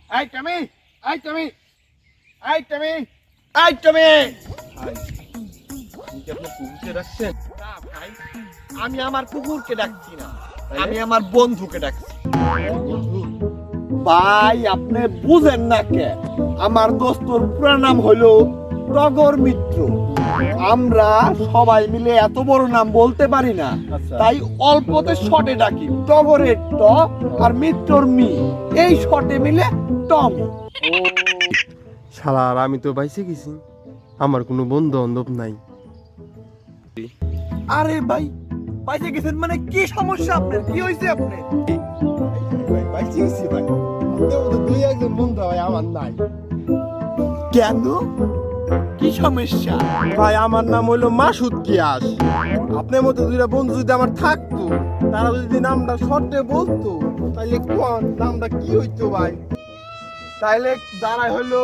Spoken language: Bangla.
এই টমি, এই টমি, এই টমি, এই টমি। ভাই, আপনি কি আপনার কুকুরকে ডাকছেন? না ভাই, আমি আমার কুকুরকে ডাকছি না, আমি আমার বন্ধুকে ডাকছি। বন্ধু? ভাই আপনি বুঝেন না কে? আমার দোস্তর পুরো নাম হলো টগর মিত্র। আমরা সবাই মিলে এত বড় নাম বলতে পারি না, তাই অল্পতে শর্টে ডাকি। টগরের ট আর মিত্রর মি, এই শর্টে মিলে টমি। শালার আমি তো বাইসে গেছি, আমার কোনো বন্ধু বান্ধব নাই। আরে ভাই, বাইসে গেছেন মানে কি সমস্যা আপনার? কি হয়েছে আপনার? বাইসে গেছি ভাই, আপনার মতো দুই একজন বন্ধু ভাই আমার নাই। কেন? কি সমস্যা? ভাই আমার নাম হইলো মাসুদ কিয়াস। আপনার মতো দুইটা বন্ধু যদি আমার থাকতো, তারা যদি নামটা শর্টে বলতো, তাহলে কোন নামটা কি হইতো ভাই? তাইলে দাঁড়ায় হলো